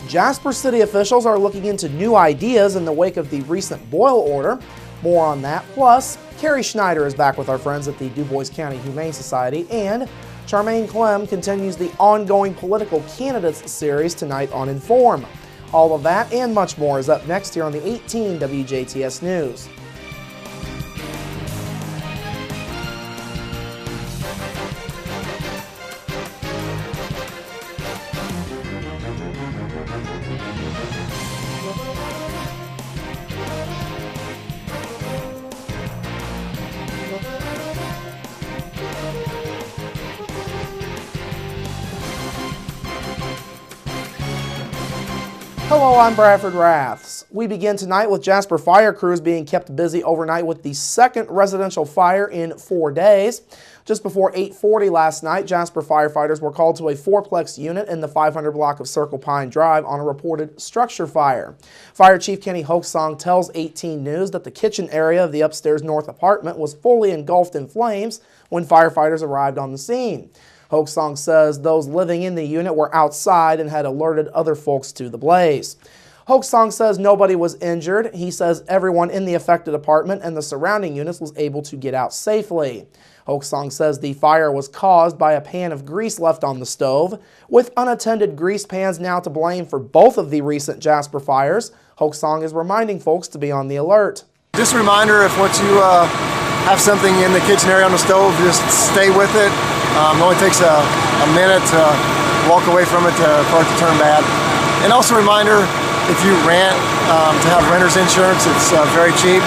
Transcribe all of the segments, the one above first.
Jasper City officials are looking into new ideas in the wake of the recent boil order. More on that. Plus, Carrie Schneider is back with our friends at the DuBois County Humane Society, and Charmaine Clem continues the ongoing political candidates series tonight on Inform. All of that and much more is up next here on the 18 WJTS News. Hello, I'm Bradford Raths. We begin tonight with Jasper fire crews being kept busy overnight with the second residential fire in 4 days. Just before 8:40 last night, Jasper firefighters were called to a fourplex unit in the 500 block of Circle Pine Drive on a reported structure fire. Fire Chief Kenny Hoaxsong tells 18 News that the kitchen area of the upstairs north apartment was fully engulfed in flames when firefighters arrived on the scene. Hoaxsong says those living in the unit were outside and had alerted other folks to the blaze. Hoaxsong says nobody was injured. He says everyone in the affected apartment and the surrounding units was able to get out safely. Hoaxsong says the fire was caused by a pan of grease left on the stove. With unattended grease pans now to blame for both of the recent Jasper fires, Hoaxsong is reminding folks to be on the alert. Just a reminder, if once you have something in the kitchen area on the stove, just stay with it. It only takes a minute to walk away from it for it to turn bad. And also a reminder, if you rent, to have renter's insurance, it's very cheap,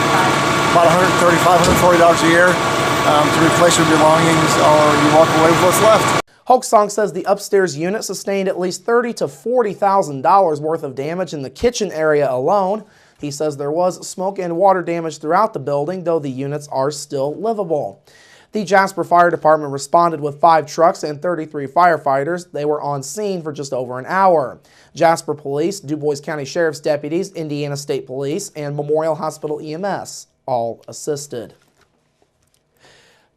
about $135, $140 a year to replace your belongings, or you walk away with what's left. Hoaxsong says the upstairs unit sustained at least $30,000 to $40,000 worth of damage in the kitchen area alone. He says there was smoke and water damage throughout the building, though the units are still livable. The Jasper Fire Department responded with 5 trucks and 33 firefighters. They were on scene for just over an hour. Jasper Police, DuBois County Sheriff's deputies, Indiana State Police, and Memorial Hospital EMS all assisted.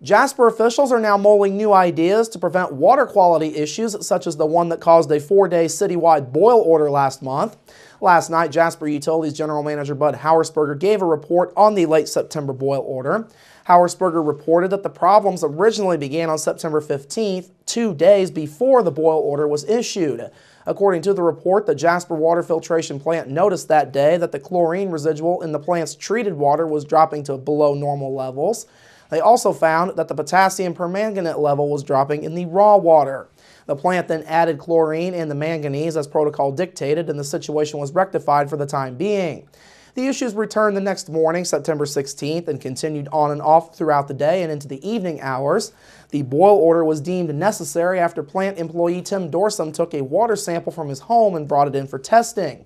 Jasper officials are now mulling new ideas to prevent water quality issues such as the one that caused a 4-day citywide boil order last month. Last night, Jasper Utilities General Manager Bud Hauersperger gave a report on the late September boil order. Hauersperger reported that the problems originally began on September 15th, 2 days before the boil order was issued. According to the report, the Jasper Water Filtration Plant noticed that day that the chlorine residual in the plant's treated water was dropping to below normal levels. They also found that the potassium permanganate level was dropping in the raw water. The plant then added chlorine and the manganese as protocol dictated, and the situation was rectified for the time being. The issues returned the next morning, September 16th, and continued on and off throughout the day and into the evening hours. The boil order was deemed necessary after plant employee Tim Dorsum took a water sample from his home and brought it in for testing.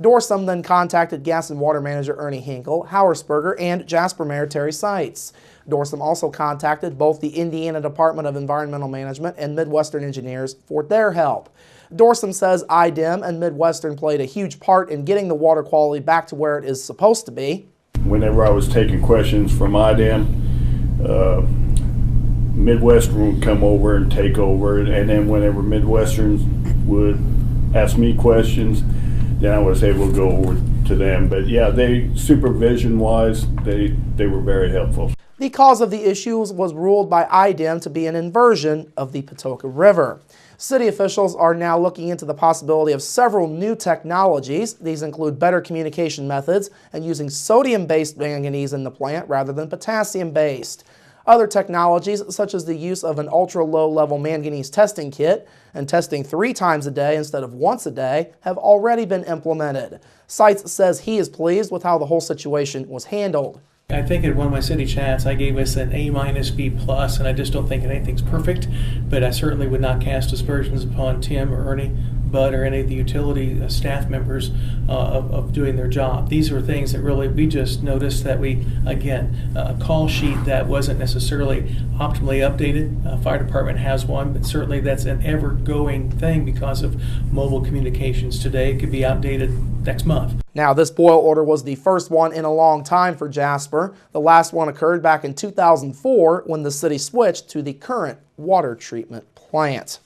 Dorsum then contacted Gas and Water Manager Ernie Hinkle, Hauersperger, and Jasper Mayor Terry Seitz. Dorsum also contacted both the Indiana Department of Environmental Management and Midwestern Engineers for their help. Dorsum says IDEM and Midwestern played a huge part in getting the water quality back to where it is supposed to be. Whenever I was taking questions from IDEM, Midwestern would come over and take over, and then whenever Midwestern would ask me questions, then I was able to go over to them. But yeah, supervision-wise, they were very helpful. The cause of the issues was ruled by IDEM to be an inversion of the Patoka River. City officials are now looking into the possibility of several new technologies. These include better communication methods and using sodium-based manganese in the plant rather than potassium-based. Other technologies, such as the use of an ultra-low-level manganese testing kit and testing 3 times a day instead of once a day, have already been implemented. Seitz says he is pleased with how the whole situation was handled. I think at one of my city chats I gave us an A-B+, and I just don't think anything's perfect, but I certainly would not cast aspersions upon Tim or Ernie, Bud, or any of the utility staff members of doing their job. These are things that really we just noticed that we, again, a call sheet that wasn't necessarily optimally updated. Fire department has one, but certainly that's an ever-going thing because of mobile communications today. It could be outdated next month. Now, this boil order was the first one in a long time for Jasper. The last one occurred back in 2004 when the city switched to the current water treatment plant.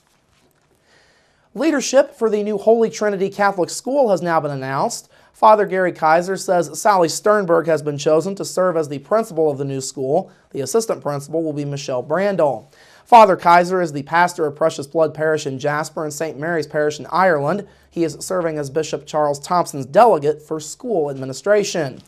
Leadership for the new Holy Trinity Catholic School has now been announced. Father Gary Kaiser says Sally Sternberg has been chosen to serve as the principal of the new school. The assistant principal will be Michelle Brandel. Father Kaiser is the pastor of Precious Blood Parish in Jasper and St. Mary's Parish in Ireland. He is serving as Bishop Charles Thompson's delegate for school administration.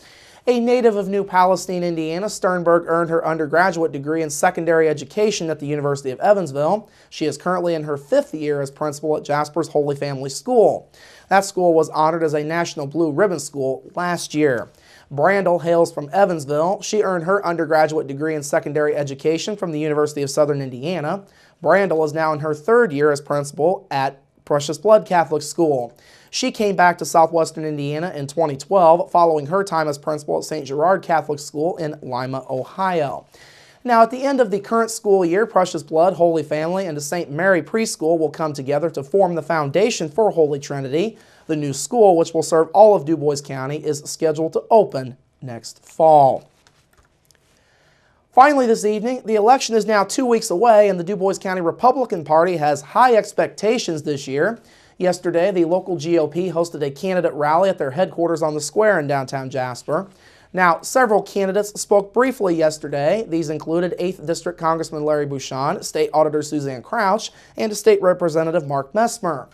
A native of New Palestine, Indiana, Sternberg earned her undergraduate degree in secondary education at the University of Evansville. She is currently in her 5th year as principal at Jasper's Holy Family School. That school was honored as a National Blue Ribbon School last year. Brandel hails from Evansville. She earned her undergraduate degree in secondary education from the University of Southern Indiana. Brandel is now in her 3rd year as principal at Precious Blood Catholic School. She came back to southwestern Indiana in 2012 following her time as principal at St. Gerard Catholic School in Lima, Ohio. Now, at the end of the current school year, Precious Blood, Holy Family, and the St. Mary Preschool will come together to form the foundation for Holy Trinity. The new school, which will serve all of DuBois County, is scheduled to open next fall. Finally this evening, the election is now 2 weeks away, and the DuBois County Republican Party has high expectations this year. Yesterday, the local GOP hosted a candidate rally at their headquarters on the square in downtown Jasper. Now, several candidates spoke briefly yesterday. These included 8th District Congressman Larry Bouchon, State Auditor Suzanne Crouch, and State Representative Mark Messmer.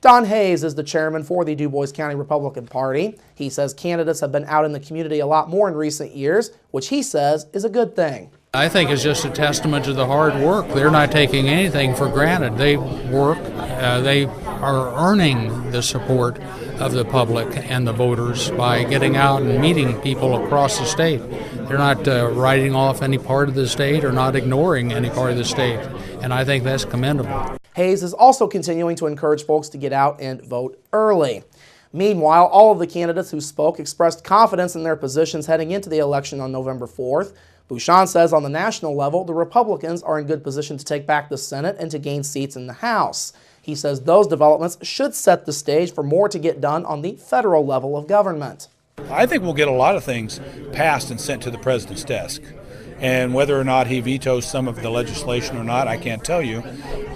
Don Hayes is the chairman for the DuBois County Republican Party. He says candidates have been out in the community a lot more in recent years, which he says is a good thing. I think it's just a testament to the hard work. They're not taking anything for granted. They work, they are earning the support of the public and the voters by getting out and meeting people across the state. They're not writing off any part of the state or not ignoring any part of the state, and I think that's commendable. Hayes is also continuing to encourage folks to get out and vote early. Meanwhile, all of the candidates who spoke expressed confidence in their positions heading into the election on November 4th. Bouchon says on the national level, the Republicans are in good position to take back the Senate and to gain seats in the House. He says those developments should set the stage for more to get done on the federal level of government. I think we'll get a lot of things passed and sent to the president's desk. And whether or not he vetoes some of the legislation or not, I can't tell you.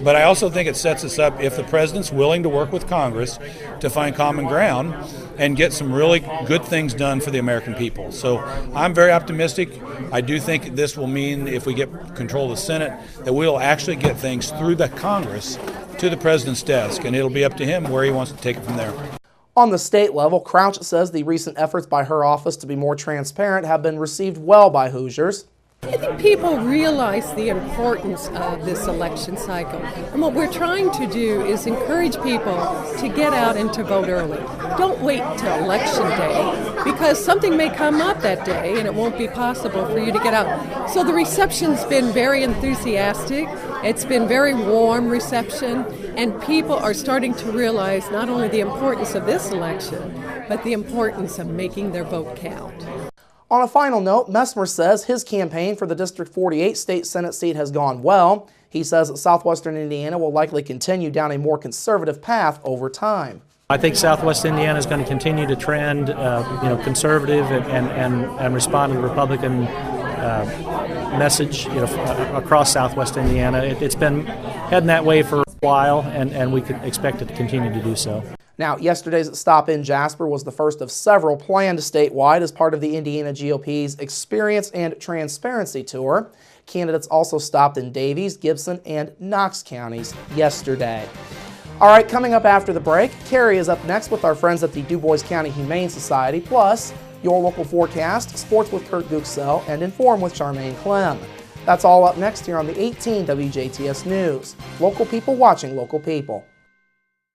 But I also think it sets us up, if the president's willing to work with Congress to find common ground and get some really good things done for the American people. So I'm very optimistic. I do think this will mean, if we get control of the Senate, that we'll actually get things through the Congress to the president's desk, and it'll be up to him where he wants to take it from there. On the state level, Crouch says the recent efforts by her office to be more transparent have been received well by Hoosiers. I think people realize the importance of this election cycle. And what we're trying to do is encourage people to get out and to vote early. Don't wait till election day, because something may come up that day and it won't be possible for you to get out. So the reception's been very enthusiastic. It's been very warm reception, and people are starting to realize not only the importance of this election, but the importance of making their vote count. On a final note, Messmer says his campaign for the District 48 state Senate seat has gone well. He says that southwestern Indiana will likely continue down a more conservative path over time. I think southwest Indiana is going to continue to trend, conservative and respond to the Republican message, across southwest Indiana. It's been heading that way for a while, and we could expect it to continue to do so. Now, yesterday's stop in Jasper was the first of several planned statewide as part of the Indiana GOP's Experience and Transparency Tour. Candidates also stopped in Davies, Gibson, and Knox counties yesterday. All right, coming up after the break, Carrie is up next with our friends at the DuBois County Humane Society, plus your local forecast, sports with Kurt Guxell, and Inform with Charmaine Clem. That's all up next here on the 18 WJTS News. Local people watching local people.